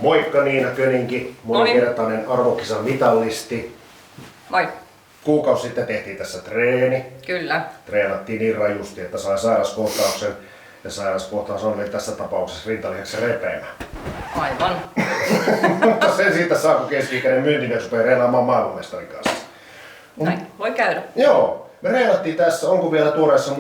Moikka Niina Köninki, monikertainen arvokisan mitallisti. Moi. Kuukausi sitten tehtiin tässä treeni. Kyllä. Treenattiin niin rajusti, että sai sairaskohtauksen. Ja sairaskohtaus oli tässä tapauksessa rintalihaksen repeämä. Aivan. Mutta sen siitä saa, kun keski-ikäinen myyntimies rupeaa reenaamaan maailmanmestarin kanssa. Näin voi käydä. Joo, me reenattiin tässä. Onko vielä tuoreessa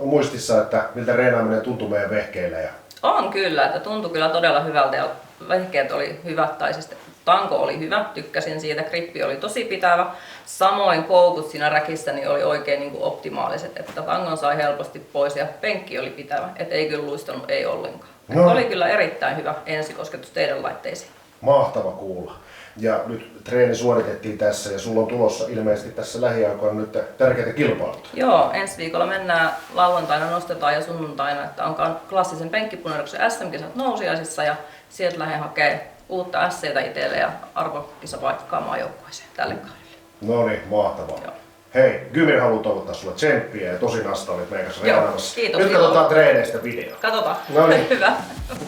muistissa, että miltä reenaaminen tuntui meidän vehkeillä? On kyllä, että tuntui kyllä todella hyvältä ja vehkeet oli hyvät, tai siis tanko oli hyvä, tykkäsin siitä, grippi oli tosi pitävä. Samoin koukut siinä räkissä niin oli oikein niin kuin optimaaliset, että tangon sai helposti pois ja penkki oli pitävä, et ei kyllä luistanut, ei ollenkaan. No. Oli kyllä erittäin hyvä ensikosketus teidän laitteisiin. Mahtava kuulla. Ja nyt treeni suoritettiin tässä ja sulla on tulossa ilmeisesti tässä lähiaikoina nyt tärkeitä kilpailuja. Joo, ensi viikolla mennään, lauantaina nostetaan ja sunnuntaina, että on klassisen penkkipunneruksen SM-kisat nousiaisissa ja sieltä lähden hakee uutta SC:tä itselle ja arvokisapaikkaa maajoukkueeseen tälle kaudelle. No niin, mahtavaa. Joo. Hei, Kymin haluaa toivottaa sulle tsemppiä ja tosi nasta olit meidän kanssa reenaamassa. Kiitos. Nyt katsotaan treeneistä video. Katsotaan. No niin. Hyvä.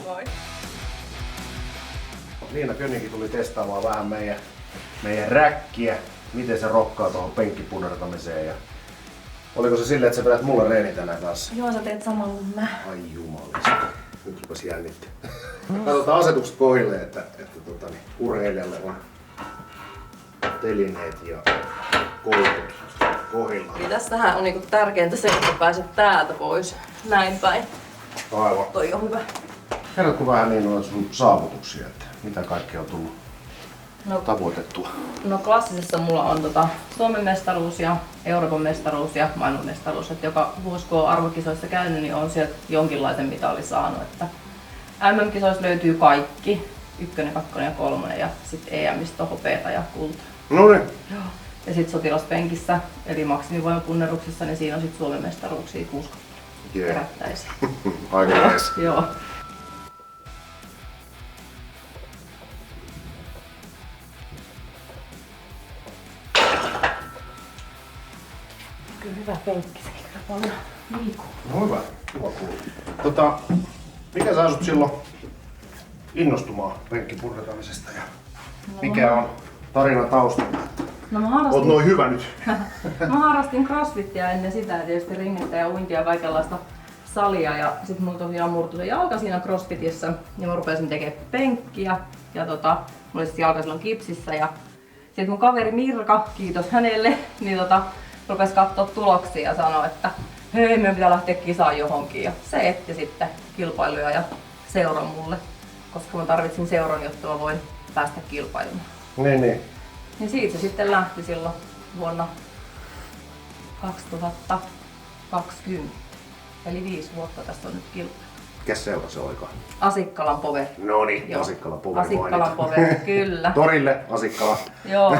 Moi. Niina Köninki tuli testaamaan vähän meidän räkkiä, miten se rokkaa tuohon penkkipunnertamiseen. Ja oliko se silleen, että sä vedät mulle reeni tänään kanssa? Joo, sä teet samalla kuin mä. Ai jumalista. Nyt rupesi jännittää. Katsotaan asetukset kohdille, että urheilijalle on telineet ja koulut kohdillaan. Eli tässähän on niinku tärkeintä se, että pääset täältä pois. Näin päin. Aivan. Toi on hyvä. Kerrotko vähän niin noita sun saavutuksia, että mitä kaikkea on tullut tavoitettua? No klassisessa mulla on Suomen mestaruus ja Euroopan mestaruus ja maailman mestaruus. Et joka vuosi kun on arvokisoissa käynyt, niin on sieltä jonkinlaisen mitalin saanut. Että MM-kisoissa löytyy kaikki, 1, 2 ja 3 ja sitten EM:istä hopeata ja kultaa. No niin. Joo. Ja sitten sotilaspenkissä, eli maksimivoimapunneruksessa, niin siinä on sitten Suomen mestaruuksia 6 perättäisiä. Aika jees. Joo. Kyllä hyvä penkki, se ei kyllä paljon liikuu. No hyvä, kiva kuulla. Mikä saa sut silloin innostumaan penkkipurretamisesta ja mikä on tarina taustalla? No mä harrastin... Oot noin hyvä nyt. Mä harrastin crossfittiä ennen sitä, tietysti ringittä ja uintia ja kaikenlaista salia ja sit mulla tosiaan murtui se jalka siinä crossfitissä ja mä rupesin tekemään penkkiä ja mulla oli sit jalka silloin kipsissä ja sit mun kaveri Mirka, kiitos hänelle, niin rupesi katsoa tuloksia ja sanoi, että hei, meidän pitää lähteä kisaan johonkin ja se etti sitten kilpailuja ja seuran mulle, koska mä tarvitsin seuran, jotta mä voin päästä kilpailemaan. Niin. Niin siitä se sitten lähti silloin vuonna 2020. Eli 5 vuotta tästä on nyt kilpailu. Mikä seura se olikaan? Asikkalan Power. Noniin, Asikkalan Power. Asikkalan Power, kyllä. Torille Asikkala. Joo.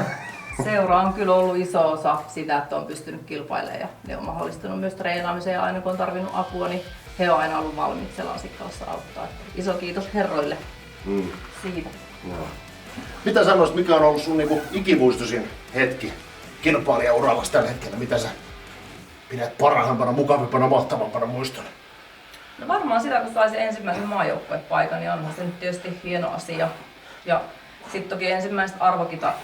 Seura on kyllä ollut iso osa sitä, että on pystynyt kilpailemaan ja ne on mahdollistanut myös treenaamiseen ja aina kun on tarvinnut apua, niin he on aina ollut valmiit siellä Asikkalassa auttaa. Iso kiitos herroille siitä. Joo. Mitä sanoisit, mikä on ollut sun ikimuistoisin hetki kilpailijaurallasi tällä hetkellä? Mitä sä pidät parhaimpana, mukavimpana, mahtavampana muistona? No varmaan sitä, kun sai sen ensimmäisen maajoukkuepaikan, niin onhan se nyt tietysti hieno asia. Ja sitten toki ensimmäiset arvokisat.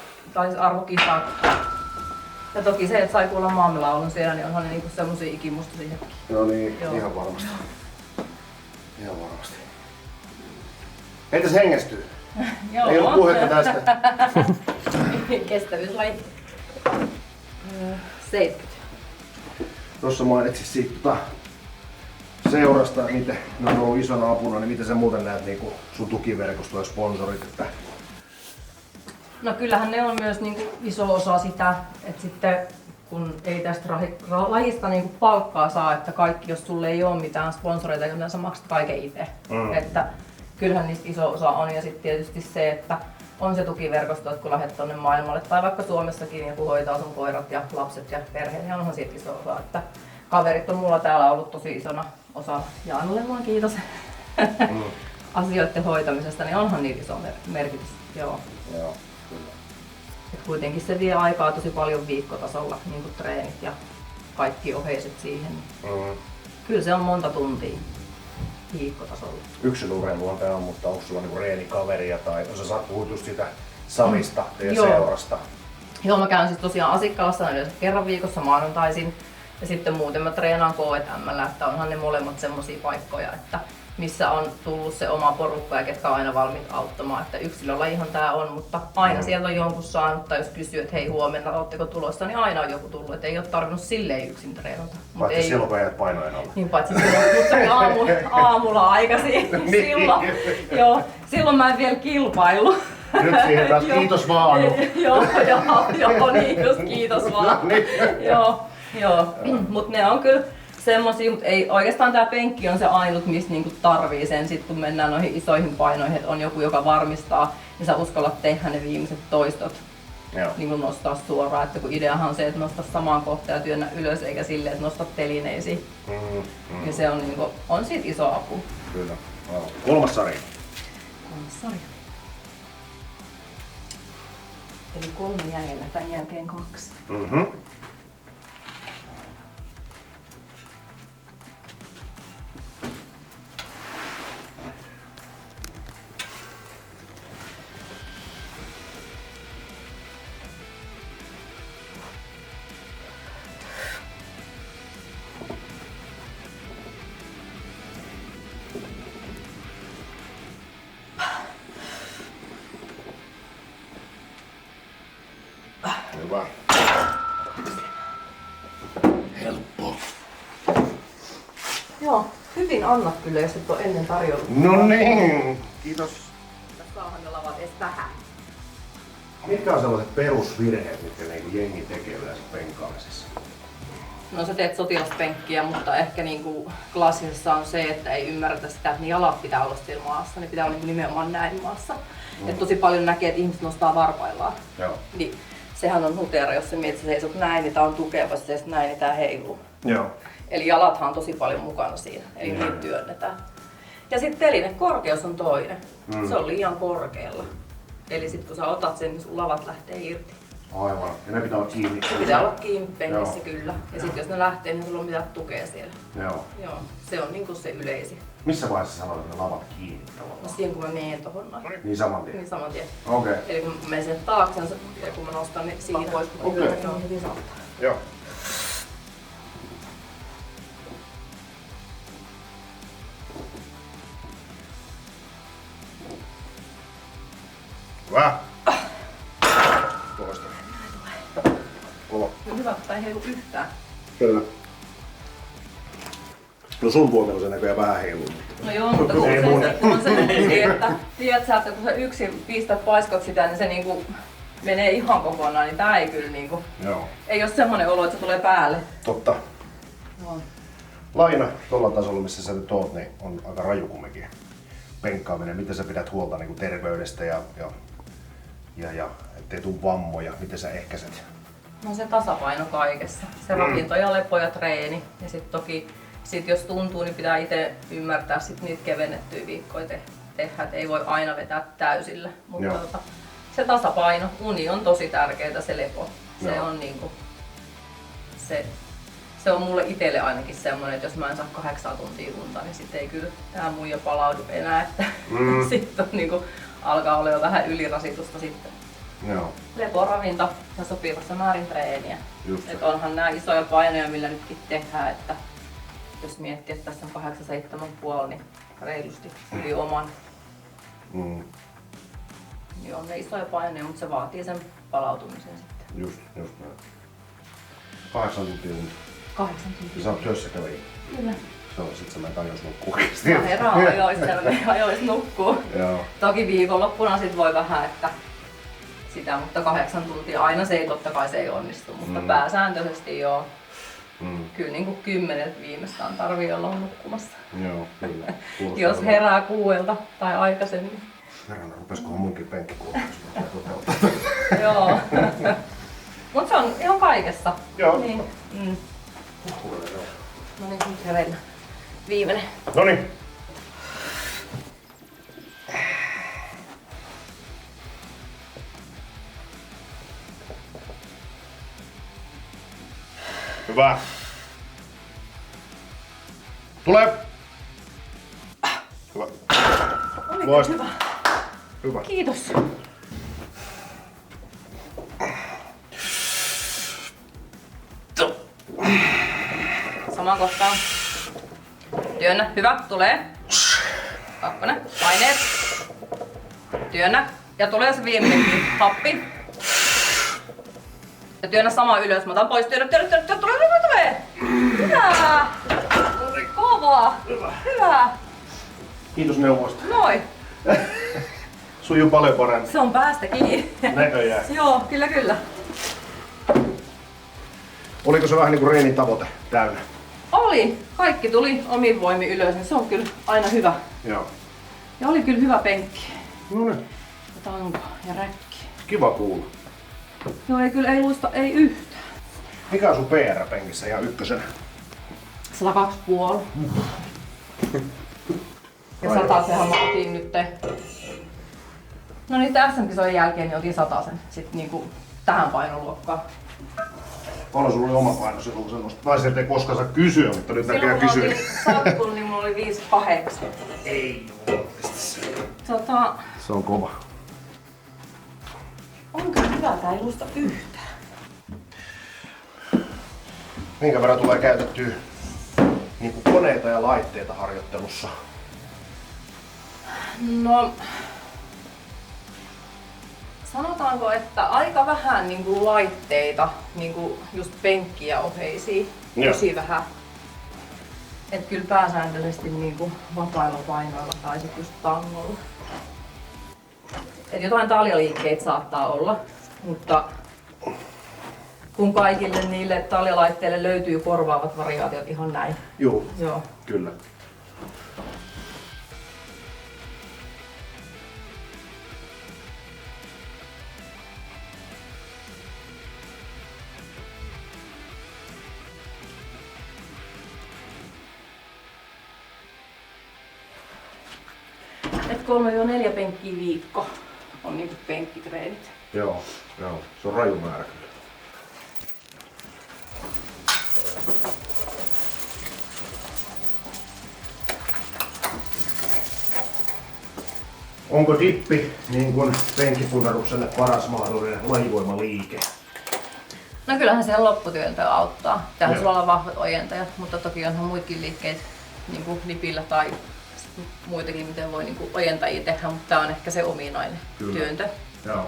Ja toki se, että sai kuulla maamme laulun siellä, niin onhan ne niinku semmosia ikimuistoisia hetkiä. No niin, joo. Ihan varmasti. Ihan varmasti. Entäs hengestyy? Joo. Ei ollut puhetta tästä. Kestävyyslaji. 70. Tuossa mainitsit siitä seurasta, miten ne on ollut isona apuna, niin miten sä muuten näet sun tukiverkostoa ja sponsorit? Että... No kyllähän ne on myös iso osa sitä, että sitten kun ei tästä lajista palkkaa saa, että kaikki, jos sulle ei ole mitään sponsoreita, niin sä maksat kaiken itse. Että kyllähän niistä iso osa on ja sitten tietysti se, että on se tukiverkosto, että kun lähdet tonne maailmalle tai vaikka Suomessakin joku hoitaa sun koirat ja lapset ja perheen, niin onhan siitä iso osa. Että kaverit on mulla täällä ollut tosi isona osa. Jaanulle vaan kiitos asioiden hoitamisesta, niin onhan niitä iso merkitys. Joo. Kyllä. Et kuitenkin se vie aikaa tosi paljon viikkotasolla, niin kuin treenit ja kaikki oheiset siihen. Kyllä se on monta tuntia. hiihkotasolla. Yksilurheiluhan tää on, mutta onko sulla niinku reenikaveria tai sä puhut just siitä salista ja Joo. seurasta? Joo, mä käyn siis tosiaan Asikkalassa yleensä kerran viikossa maanantaisin ja sitten muuten mä treenaan K&M:llä, että onhan ne molemmat semmosia paikkoja, että missä on tullut se oma porukka ja ketkä on aina valmiit auttamaan, että yksilölajihan tää on, mutta aina sieltä on jonkun saanut, tai jos kysyy, että hei huomenna ootteko tulossa, niin aina on joku tullut, että ei ole tarvinnut silleen yksin treenata. Paitsi silloin kun jäät painojen alla. Niin paitsi silloin, mutta aamulla aikaisin. Niin. Silloin mä en vielä kilpailu. Nyt siihen taas kiitos vaan. Joo, niin just kiitos vaan. Niin. Joo. Mut ne on kyllä semmosia, mut ei oikeastaan tää penkki on se ainut, missä niinku tarvii sen sit kun mennään noihin isoihin painoihin, että on joku, joka varmistaa, niin sä uskallat tehdä ne viimeiset toistot. Joo. Niin kuin nostaa suoraan, että kun ideahan on se, että nostaa samaan kohtaan ja työnnä ylös eikä silleen, että nostaa telineisiin. Ja se on, niinku, on siitä iso apu. Kyllä. Aivan. Kolmas sarja. Sarja. Eli 3 jäljellä, tämän jälkeen 2. Mhm. Hyvä. Helppo. Joo, hyvin annat kyllä, jos et ole ennen tarjollut. No niin. Kiitos. Saahan ne lavat edes vähän. Mitkä on sellaiset perusvirheet, mitkä niinku jengi tekee yleensä penkaamisessa? No sä teet sotilaspenkkiä, mutta ehkä niinku klassisessa on se, että ei ymmärretä sitä, että ne jalat pitää olla siellä maassa. Ne pitää olla nimenomaan näin maassa. Et tosi paljon näkee, että ihmiset nostaa varpaillaan. Joo. Niin sehän on hutera, jos sä mietit, että seisot näin, niin tää on tukeva, jos seisit näin, niin tää heiluu. Joo. Eli jalathan on tosi paljon mukana siinä, eli niitä työnnetään. Ja sitten telinekorkeus on toinen. Se on liian korkealla. Eli sitten kun sä otat sen, niin sun lavat lähtee irti. Aivan. Ja ne pitää olla kiinni. Se pitää olla kiinni penkissä Joo. kyllä. Ja sitten jos ne lähtee, niin sulla on mitään tukea siellä. Joo. Joo, se on niinku se yleisin. Missä vaiheessa sanoit, että ne lavat kiinni No tavallaan? siihen kun mä menen tohon noin. Niin saman tien. Niin saman tien. Okei. Eli kun mä menen sen taakse ja kun mä nostan niin siinä pois, kun Okei. ne on hyvin saattaa. Joo. Hyvä. Toista. Kova. No hyvä, että ei heilu yhtään. Kyllä. No sun puolella se näköjään vähän heiluu. No joo, mutta kun Ei mun. se on se, että tiedät sä, että kun sä yksin pistät paiskot sitä, niin se niinku menee ihan kokonaan, niin tää ei kyllä niinku, Joo. ei oo semmonen olo, että se tulee päälle. Totta. Joo. Laina tuolla tasolla, missä sä nyt oot, niin on aika raju kumminkin penkkaaminen. Miten sä pidät huolta niin kuin terveydestä ja ettei tuu vammoja? Miten sä ehkäiset? No se tasapaino kaikessa. Se ravinto ja lepo ja treeni. Ja sit toki jos tuntuu, niin pitää itse ymmärtää sit niitä kevennettyjä viikkoja tehdä. Et ei voi aina vetää täysillä. Mutta se tasapaino, uni on tosi tärkeää, se lepo. Se Joo. on niinku, se on mulle itselle ainakin semmoinen, että jos mä en saa 8 tuntia unta, niin sit ei kyllä tää muija palaudu enää. Että sitten niinku, alkaa olla jo vähän ylirasitusta sitten. Joo. Lepo, ravinto ja sopivassa määrin treeniä. Just se. Et onhan nämä isoja painoja, millä nytkin tehdään, että jos miettii, että tässä on 8-7,5, niin reilusti yli oman. Niin on ne isoja painoja, mutta se vaatii sen palautumisen sitten. Just näin. 8 tuntia unta. 8 tuntia. Sä oot työssä kävijä. Kyllä. Se on sit semmoinen tajus nukkuu. Mä herään ajois nukkuu. Joo. Toki viikonloppuna sit voi vähän, että sitä, mutta 8 tuntia aina se ei totta kai se ei onnistu, mutta pääsääntöisesti joo. Kyllä niin kuin 10 viimeistään tarvii olla nukkumassa. Joo, kyllä. Jos herää 6 tai aikaisemmin. Herran, rupeskohan munkin penkki kuulua, Joo. Mut se on ihan kaikessa. Joo. Niin. No niin, nyt hereillä. Viimeinen. Noniin. Hyvä. Tule! Loistavaa. Hyvä. Hyvä. Kiitos. Samaan kohtaan. Työnnä. Hyvä. Tulee. Kakkonen. Paineet. Työnnä. Ja tulee se viimeinenkin. Happi. Ja työnnä samaa ylös. Mä otan pois. Työnnä. Tulee. Hyvä. Kova. Hyvä. Kiitos neuvosta. Noin. Sujuu paljon paremmin. Se on päästä kiinni. Näköjään. Joo, kyllä. Oliko se vähän niinku reenin tavoite täynnä? Oli. Kaikki tuli omin voimin ylös, niin se on kyllä aina hyvä. Joo. Ja oli kyllä hyvä penkki. No niin. Ja tanko ja räkki. Kiva kuulla. Joo, ei luista, ei yhtään. Mikä on sun PR-penkissä ihan ykkösenä? 102,5. Ja 100 mä otin nyt. No niin, SM-kisojen jälkeen niin otin 100 sitten niinku tähän painoluokkaan. Paljon sulla oli oma paino silloin, kun sä nostit? Tai sieltä ei koskaan saa kysyä, mutta nyt näköjään kysyä. Silloin kun mä otin satkun, niin mulla oli 58. Ei Se on kova. On kyllä hyvä, tää ei luista yhtään. Minkä verran tulee käytettyä niin koneita ja laitteita harjoittelussa? No, sanotaanko, että aika vähän niin kuin laitteita, niin kuin just penkkiä oheisia, tosi vähän. Et kyllä pääsääntöisesti niin kuin vapailla painoilla tai sit just tangolla. Et jotain taljaliikkeitä saattaa olla, mutta kun kaikille niille taljalaitteille löytyy korvaavat variaatiot ihan näin. Joo. Kyllä. Et 3-4 penkkiä viikko on niinku penkkitreenit. Joo. Se on raju määrä kyllä. Onko dippi niin kuin penkkipunnerukselle paras mahdollinen lajivoimaliike? No kyllähän se lopputyöntö auttaa. Tähän sulla on vahvat ojentajat, mutta toki onhan muitakin liikkeitä niin kuin nipillä tai muitakin, miten voi niin kuin ojentajia tehdä, mutta tämä on ehkä se ominainen työntö. Joo.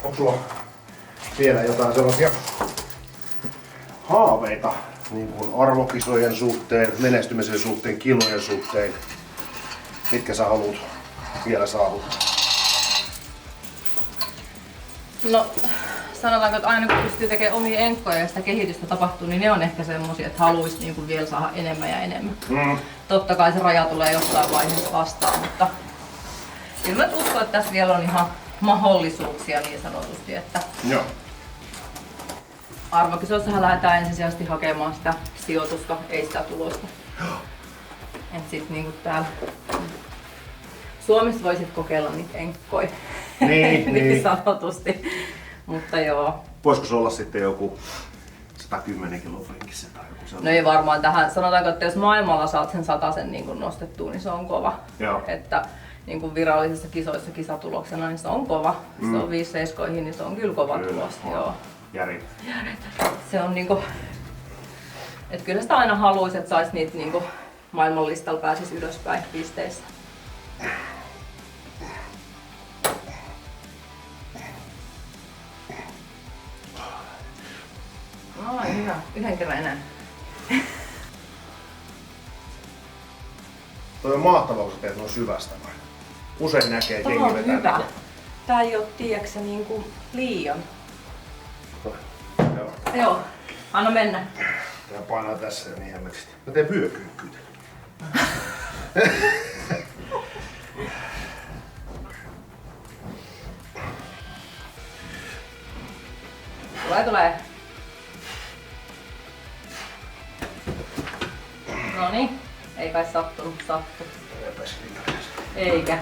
Onko sulla vielä jotain sellaisia haaveita niin kuin arvokisojen suhteen, menestymisen suhteen, kilojen suhteen, mitkä sä haluat vielä saavuttaa? No sanotaanko, että aina kun pystyy tekemään omia enkkoja ja sitä kehitystä tapahtuu, niin ne on ehkä semmosia, että haluaisi niin kuin vielä saada enemmän ja enemmän. Totta kai se raja tulee jossain vaiheessa vastaan, mutta kyllä mä uskon, että tässä vielä on ihan mahdollisuuksia niin sanotusti, että Joo. arvokisoissahan lähdetään ensisijaisesti hakemaan sitä sijoitusta, ei sitä tulosta. Et sit niinku täällä Suomessa voisit kokeilla niitä enkkoja, niin sanotusti. Mutta joo. Voisiko se olla sitten joku 110 kilon penkissä tai joku sellainen? No ei varmaan tähän. Sanotaanko, että jos maailmalla saat sen 100 niin nostettua, niin se on kova. Joo. Että niin kuin virallisissa kisoissa kisatuloksena, niin se on kova. Se on 5 seiskoihin, niin se on kyllä kova tulos. Joo. Järjetön. Se on niinku, että kyllä sitä aina haluaisi, että sais niitä niinku maailmanlistalla pääsisi ylöspäin pisteissä. Ai hyvä, yhden kerran enää. Toi on mahtavaa, kun sä teet noin syvästä. Usein näkee, että Tämä jengi on vetää. hyvä. Tää ei oo tiiäksä niinku liian. Joo. Joo, anna mennä. Tää painaa tässä ja niin hemmetisti. Mä teen vyökyykkyitä. Tulee. Noniin. Ei kai sattunut, sattu. Eikä.